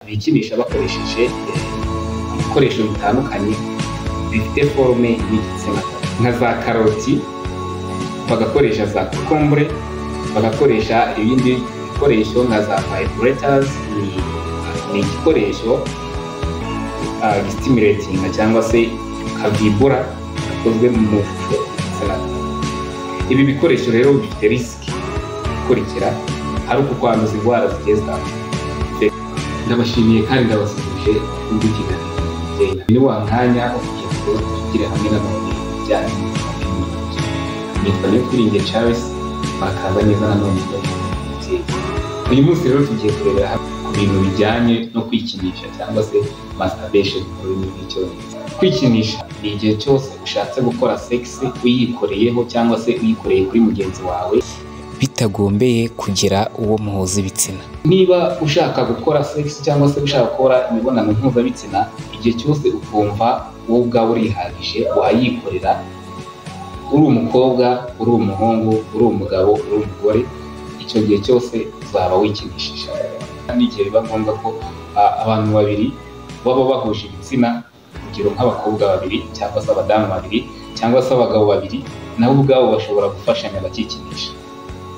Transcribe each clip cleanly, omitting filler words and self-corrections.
bikinisha bakoresheje ibikoresho bitandukanye bifite forme y'igitsina nka za karoti, bagakoresha za kokombure, bagakoresha ibindi bikoresho nka za vibrators. Ni igikoresho stimulating cyangwa se kavibura gakozwe mu shusho y'igitsina. Ibi bikoresho rero bifite risiki ikurikira, hari uko kwanduza indwara zigiye zitandukanye. Ndabashimiye kandi ndabasubije undi kiganiro ni wa mwanya wo kugira hamwe n'abantu bijyanye n'ubuzima. Nitwa Niyotwiringiye Charles, bakaza neza na none. Uyu munsi rero tugiye kurebera ku bintu bijyanye no kwikinisha cyangwa se masturbation mu rurimi rw'icyongereza. Kwikinisha ni igihe cyose ushatse gukora sex uyikoreyeho cyangwa se uyikoreye kuri mugenzi wawe bitagombeye kugira uwo muhuza ibitsina. Niba ushaka gukora sex cyangwa se ushaka gukora imibonano mpuzabitsina, igihe cyose ukumva wowe ubwawe urihagije wayikorera, uri umukobwa, uri umuhungu, uri umugabo, uri umugore, icyo gihe cyose uzaba wikinishije. N'igihe biba ngombwa ko abantu babiri baba bahuje ibitsina, urugero nk'abakobwa babiri cyangwa se abadamu babiri cyangwa se abagabo babiri, nabo ubwabo bashobora gufashanya bakikinisha.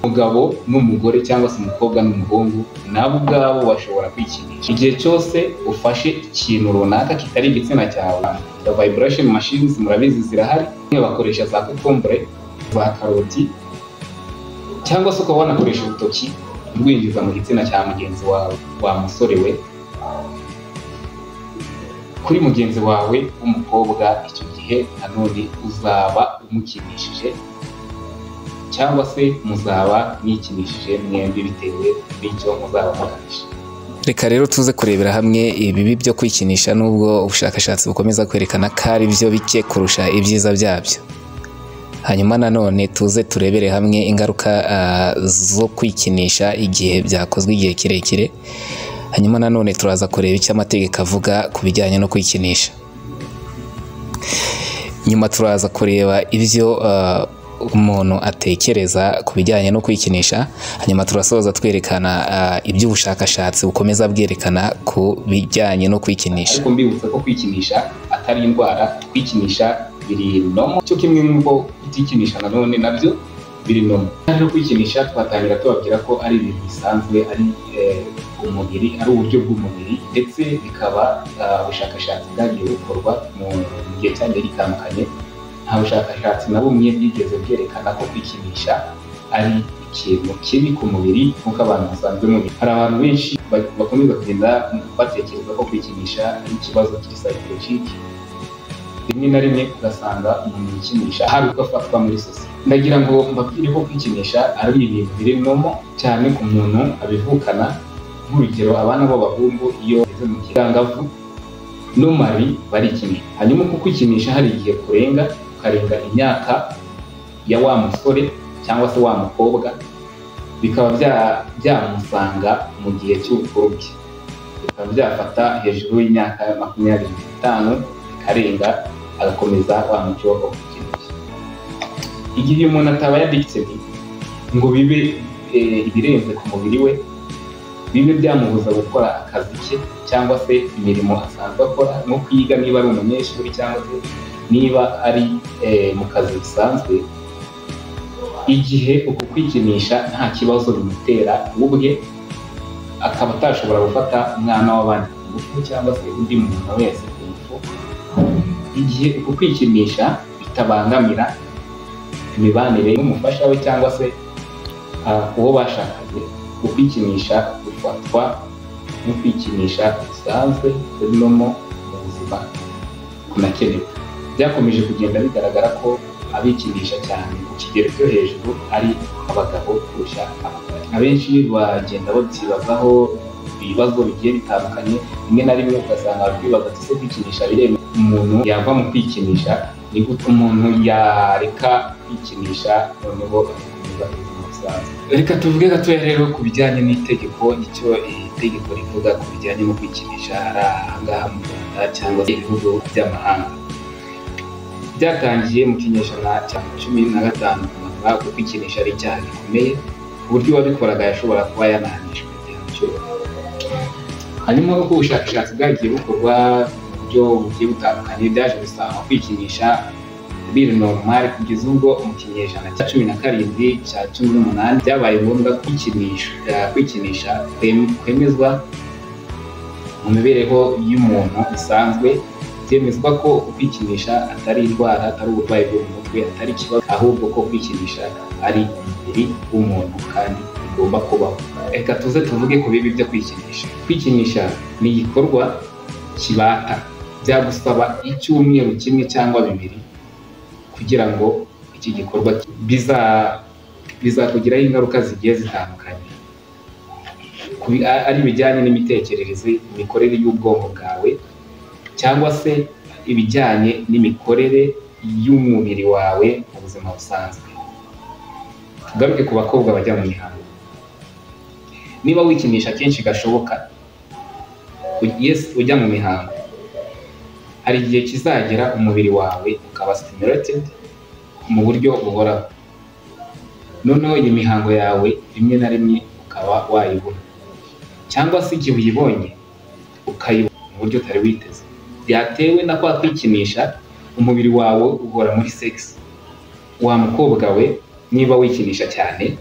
Umugabo n'umugore cyangwa se umukobwa n'umuhungu nabo ubwabo bashobora kwikinisha. Igihe cyose ufashe ikintu runaka kitari igitsina cyawe, vibration machines murabizi zirahari, bakoresha za kokombure, za karoti, cyangwa se ukaba wanakoresha urutoki rwinjiza mu gitsina cya mugenzi wawe, wa musore we, kuri mugenzi wawe w'umukobwa, icyo gihe nanone uzaba umukinishije cyangwa se muzaba mwikinishije mwembi bitewe n'icyo muzaba mugamije. Reka rero tuze kurebera hamwe ibibi byo kwikinisha, nubwo ubushakashatsi bukomeza kwerekana ko ari byo bike kurusha ibyiza byabyo. Hanyuma nanone tuze turebere hamwe ingaruka zo kwikinisha igihe byakozwe igihe kirekire. Hanyuma nanone turaza kureba icyo amategeko avuga ku bijyanye no kwikinisha. Nyuma turaza kureba ibyo umuntu atekereza ku bijyanye no kwikinisha. Hanyuma turasoza twerekana iby'ubushakashatsi bukomeza bwerekana ku bijyanye no kwikinisha. Ariko mbibutsa ko kwikinisha atari indwara, kwikinisha biri nomo, cyo kimwe n'uko kutikinisha nanone nabyo biri nomo. Rero kwikinisha twatangira tubabwira ko ari ibintu bisanzwe, ari umubiri, ari uburyo bw'umubiri, ndetse bikaba ubushakashatsi bwagiye bukorwa mu gihe cyagiye gitandukanye. Nta bushakashatsi na bumwe bwigeze bwerekana ko kwikinisha ari ikintu kibi ku mubiri nk'uko abantu basanzwe mubi. Hari abantu benshi bakomeza kugenda batekereza ko kwikinisha ari ikibazo kiri psychologique. Rimwe na rimwe ugasanga umuntu yikinisha hari uko afatwa muri sosiyete. Ndagira ngo mbabwire ko kwikinisha ari ibintu biri nomo cyane ku muntu abivukana. Nk'urugero abana b'abahungu iyo bageze mu kirangavu normally barikinisha. Hanyuma kuko kwikinisha hari igihe kurenga ukarenga imyaka ya wa musore cyangwa se wa mukobwa, bikaba byamusanga mu gihe cy'ubukuru bwe, bikaba byafata hejuru y'imyaka 25 bikarenga, agakomeza wa muco wo kwikinisha. Igihe umuntu ataba addicted ngo bibe ibirenze ku mubiri we, bibe byamubuza gukora akazi ke cyangwa se imirimo asanzwe akora, nko kwiga niba ari umunyeshuri cyangwa se niba ari mu kazi bisanzwe. Igihe uku kwikinisha nta kibazo bimutera ubwe, akaba atashobora gufata umwana w'abandi ku ngufu cyangwa se undi muntu wese ku ngufu. Igihe uku kwikinisha bitabangamira imibanire y'umufasha we cyangwa se uwo bashakanye, ukwikinisha gufatwa no kwikinisha bisanzwe kuri nomo mu buzima kunakenewe. Byakomeje kugenda bigaragara ko abikinisha cyane ku kigero cyo hejuru ari abagabo kurusha abagore. Abenshi bagenda babyibazaho ibibazo bigiye bitandukanye. Rimwe na rimwe ugasanga bibaza ati kwikinisha biremewe, umuntu yava mu kwikinisha, ni gute umuntu yareka kwikinisha noneho agakomeza ubuzima busanzwe. Reka tuvuge gatoya rero ku bijyanye n'itegeko, icyo itegeko rivuga ku bijyanye no kwikinisha ari ahangaha mu Rwanda cyangwa se ibihugu by'amahanga. Byatangiye mu kinyejana cya 15 kuko kwikinisha ari icyaha gikomeye ku buryo uwabikoraga yashobora kuba yanahanishwa igihano cy'urupfu. hanyuma uko ubushakashatsi bwagiye bukorwa mu buryo bugiye butandukanye byaje gusanga kwikinisha biri normal kugeza ubwo mu kinyejana cya 17 cya 18 byabaye ngombwa kwikinisha kwemezwa mu mibereho y'umuntu isanzwe, byemezwa ko kwikinisha atari indwara, atari uburwayi bwo mu mutwe, atari ikibazo, ahubwo ko kwikinisha ari umubiri w'umuntu kandi bigomba kubaho. Reka tuze tuvuge ku bibi byo kwikinisha. Kwikinisha ni igikorwa kibata, byagusaba icyumweru kimwe cyangwa bibiri kugira ngo iki gikorwa bizakugiraho ingaruka zigiye zitandukanye, ari ibijyanye n'imitekerereze, imikorere y'ubwonko bwawe, cyangwa se ibijyanye n'imikorere y'umubiri wawe mu buzima busanzwe. Tugaruke ku bakobwa bajya mu mihango. Niba wikinisha kenshi gashoboka ujya mu mihango, hari igihe kizagera umubiri wawe ukaba stimulated mu buryo buhoraho, noneho iyi mihango yawe rimwe na rimwe ukaba wayibona, cyangwa se igihe uyibonye ukayibona mu buryo utari witeze, byatewe na kwa kwikinisha umubiri wawe uhora muri sex. Wa mukobwa we, niba wikinisha cyane,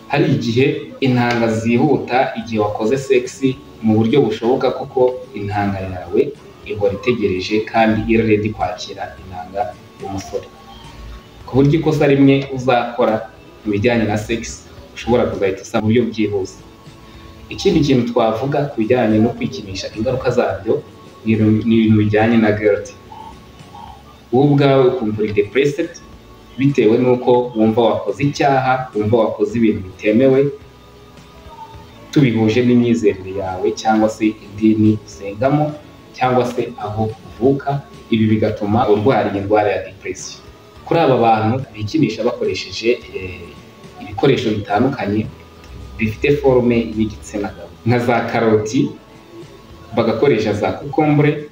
hari igihe intanga zihuta igihe wakoze sex mu buryo bushoboka, kuko intanga yawe ihora itegereje kandi iri ready kwakira intanga y'umusore, ku buryo ikosa rimwe uzakora mu bijyanye na sex ushobora kuzahita usanga mu buryo byihuse. Ikindi kintu twavuga ku bijyanye no kwikinisha, ingaruka zabyo ni ibintu bijyanye na guilt. Wowe ubwawe ukumva uri depressed bitewe n'uko wumva wakoze icyaha, wumva wakoze ibintu bitemewe, tubihuje n'imyizerere yawe cyangwa se idini usengamo cyangwa se aho uvuka. Ibi bigatuma urwara indwara ya depression. Kuri aba bantu bikinisha bakoresheje ibikoresho bitandukanye bifite forme y'igitsina gabo, nka za karoti, bagakoresha za cucumber,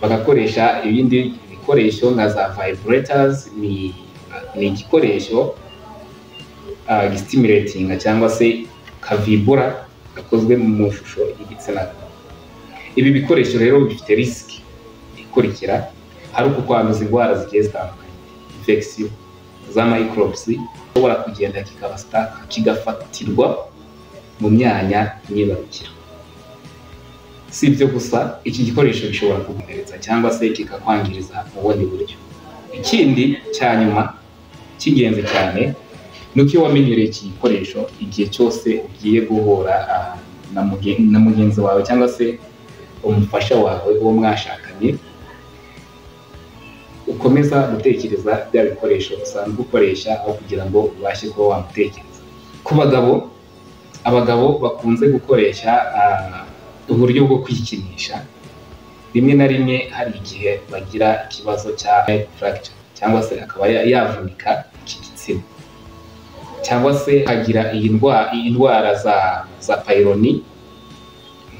bagakoresha ibindi bikoresho nka za vibrators. Ni igikoresho gistimulating cyangwa se kavibura gakozwe mu ishusho y'igitsina gabo. Ibi bikoresho rero bifite risk ikurikira: hari uko kwanduza indwara zigiye zitandukanye, infection za microbes, ushobora kugenda kikaba stuck, kigafatirwa mu myanya myibarukiro. Si ibyo gusa, iki gikoresho gishobora kugukomeretsa cyangwa se kikakwangiriza mu bundi buryo. Ikindi cya nyuma cy'ingenzi cyane ni uko iyo wamenyereye iki gikoresho, igihe cyose ugiye guhura na mugenzi wawe cyangwa se umufasha wawe uwo mwashakanye, ukomeza gutekereza bya bikoresho usanzwe ukoresha aho kugira ngo ubashe kuba wamutekereza. Ku abagabo bakunze gukoresha uburyo bwo kwikinisha, rimwe na rimwe hari igihe bagira ikibazo cya fracture cyangwa se akaba yavunika iki gitsina, cyangwa se hagira iyi indwara za pylori,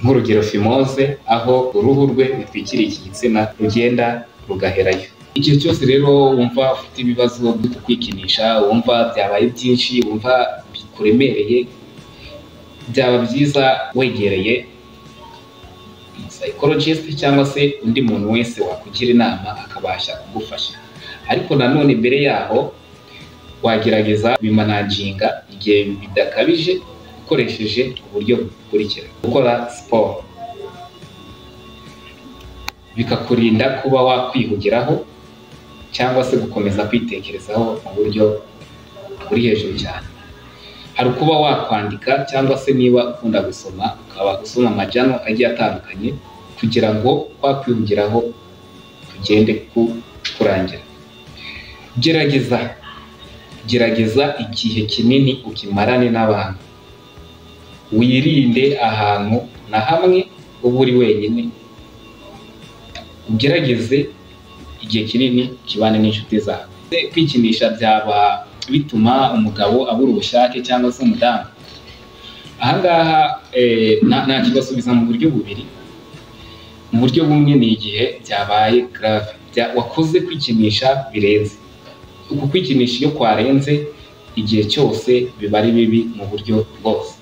nk'urugero fimose, aho uruhu rwe rutwikiriye iki gitsina rugenda rugaherayo. Igihe cyose rero wumva ufite ibibazo byo kwikinisha, wumva byabaye byinshi, wumva bikuremereye, byaba byiza wegereye psychologist cyangwa se undi muntu wese wakugira inama akabasha kugufasha. Ariko nanone mbere yaho wagerageza bimanaginga igihe bidakabije ukoresheje uburyo bukurikira: gukora siporo, bikakurinda kuba wakwihugiraho cyangwa se gukomeza kwitekerezaho mu buryo buri hejuru cyane. Hari kuba wakwandika cyangwa se niba ukunda gusoma ukaba usoma amajano agiye atandukanye kugira ngo wakwihugiraho tugende kurangira. Gerageza igihe kinini ukimarane n'abantu, wirinde ahantu na hamwe uba uri wenyine, ugerageze igihe kinini kibane n'inshuti zawe. Kwikinisha byaba bituma umugabo abura ubushake cyangwa se umudamu. Ahangaha nta kibasubiza mu buryo bubiri. Mu buryo bumwe ni igihe byabaye grave, wakoze kwikinisha birenze. Uku kwikinisha iyo kwarenze igihe cyose biba ari bibi mu buryo bwose.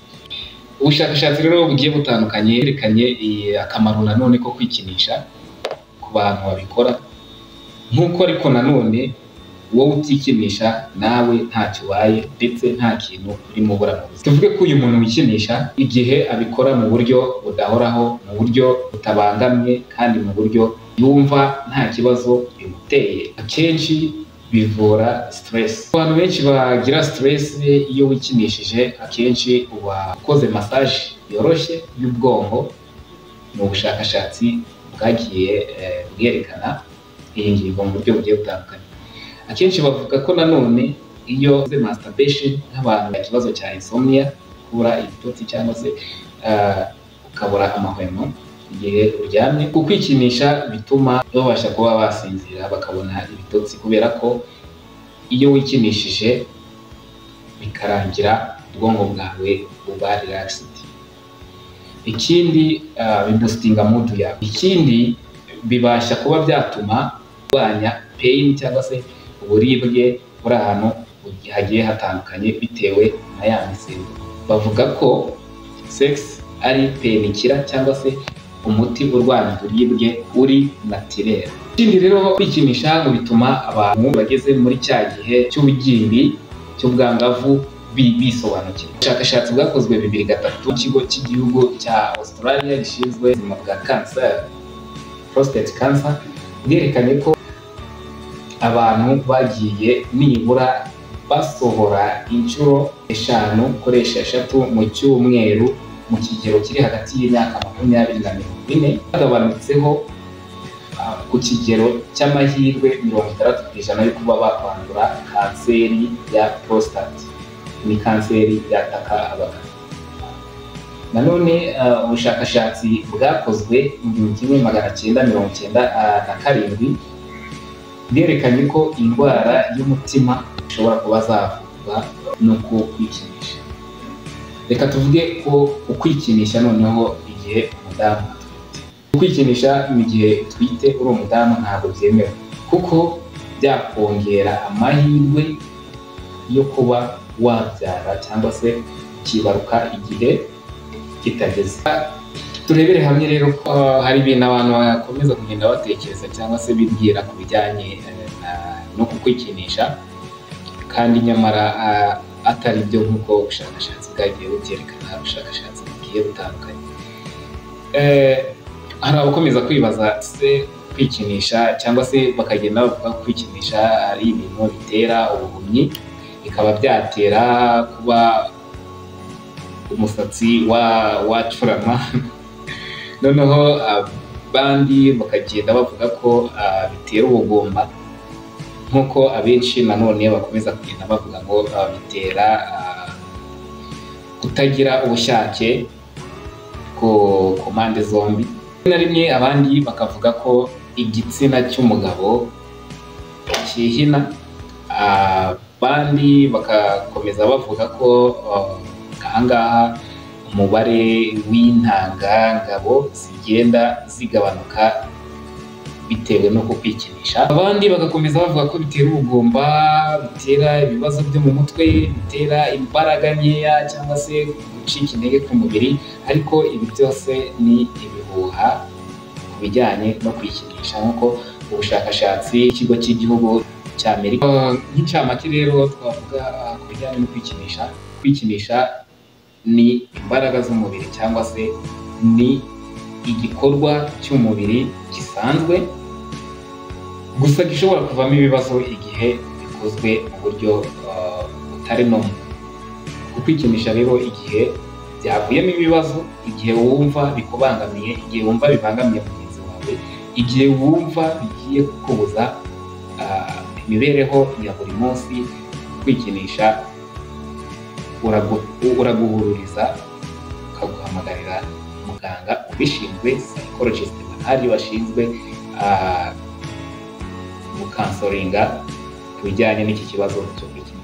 Ubushakashatsi rero bugiye butandukanye yerekanye akamaro nanone ko kwikinisha ku bantu babikora, nk'uko ariko nanone wowe utikinisha nawe ntacyo ubaye ndetse nta kintu urimo ubura mu buzima. Tuvuge ko uyu muntu wikinisha igihe abikora mu buryo budahoraho, mu buryo butabangamye kandi mu buryo yumva nta kibazo bimuteye, akenshi bivura stress. Abantu benshi bagira stress iyo wikinishije akenshi uba ukoze massage yoroshye y'ubwonko. Mu bushakashatsi bwagiye bwerekana iyi ngingo mu buryo bugiye butandukanye. Akenshi bavuga ko nanone iyo ukoze masturbation nk'abantu ikibazo cya insomnia, kubura ibitotsi cyangwa se ukabura amahwemo igihe uryamye, kwikinisha bituma babasha kuba basinzira bakabona ibitotsi, kubera ko iyo wikinishije bikarangira ubwonko bwawe buba relaxed. Ikindi bibustinga mood yawe. Ikindi bibasha kuba byatuma urwanya pain cyangwa se uburibwe buri ahantu hagiye hatandukanye bitewe na ya misemburo. Bavuga ko sex ari painkiller cyangwa se umuti urwanya uburibwe uri naturel. Ikindi rero kwikinisha ngo bituma abantu bageze muri cya gihe cy'ubugimbi cy'ubwangavu bisobanukirwa. Ubushakashatsi bwakozwe 2003 mu kigo cy'igihugu cya Australia gishinzwe ubuzima bwa cancer, prostate cancer, bwerekanye ko abantu bagiye nibura basohora inshuro 5 mu cyumweru mu kigero kiri hagati y'imyaka 20 na 40, bagabanutseho ku kigero cy'amahirwe 60% yo kuba bakwandura kanseri ya prostate. Ni kanseri yataka abagabo. Nanone ubushakashatsi bwakozwe mu 1997 bwerekanye ko indwara y'umutima ishobora kuba zavurwa no kwikinisha. Reka tuvuge ko ukwikinisha noneho igihe umudamu atwite. Kwikinisha mu gihe utwite uri umudamu ntabwo byemewe, kuko byakongera amahirwe yo kuba wabyara cyangwa se kibaruka igihe kitageze. Turebere hamwe rero ko hari ibintu abantu bakomeza kugenda batekereza cyangwa se bibwira ku bijyanye no kwikinisha, kandi nyamara atari byo nk'uko ubushakashatsi bwagiye bubyerekana, ubushakashatsi bugiye butandukanye. Hari abakomeza kwibaza se kwikinisha cyangwa se bakagenda bavuga ko kwikinisha ari ibintu bitera ubuhumyi, bikaba byatera kuba umusatsi wacurama. Noneho abandi bakagenda bavuga ko bitera ubugumba, nk'uko abenshi nanone bakomeza kugenda bavuga ngo bitera kutagira ubushake ku mpande zombi. Na rimwe abandi bakavuga ko igitsina cy'umugabo cyihina, abandi bagakomeza bavuga ko ahangaha umubare w'intangangabo zigenda zigabanuka bitewe no kwikinisha. Abandi bagakomeza bavuga ko bitera ubugumba, bitera ibibazo byo mu mutwe, bitera imbaraga nkeya cyangwa se gucika intege ku mubiri, ariko ibi byose ni ibihuha ku bijyanye no kwikinisha, nk'uko ubushakashatsi ikigo cy'igihugu cya Amerika. Nk'incamake rero twavuga ku bijyanye no kwikinisha. Kwikinisha ni imbaraga z'umubiri cyangwa se ni igikorwa cy'umubiri gisanzwe, gusa gishobora kuvamo ibibazo igihe bikozwe mu buryo butari nomo. Kwikinisha rero igihe byavuyemo ibibazo, igihe wumva bikubangamiye, igihe wumva bibangamiye mugenzi wawe, igihe wumva bigiye kukubuza imibereho ya buri munsi, kwikinisha uraguhururiza ukaguhamagarira muganga ubishinzwe, psychologist bahari bashinzwe gukansoringa ku bijyanye n'iki kibazo cyo kwikinisha.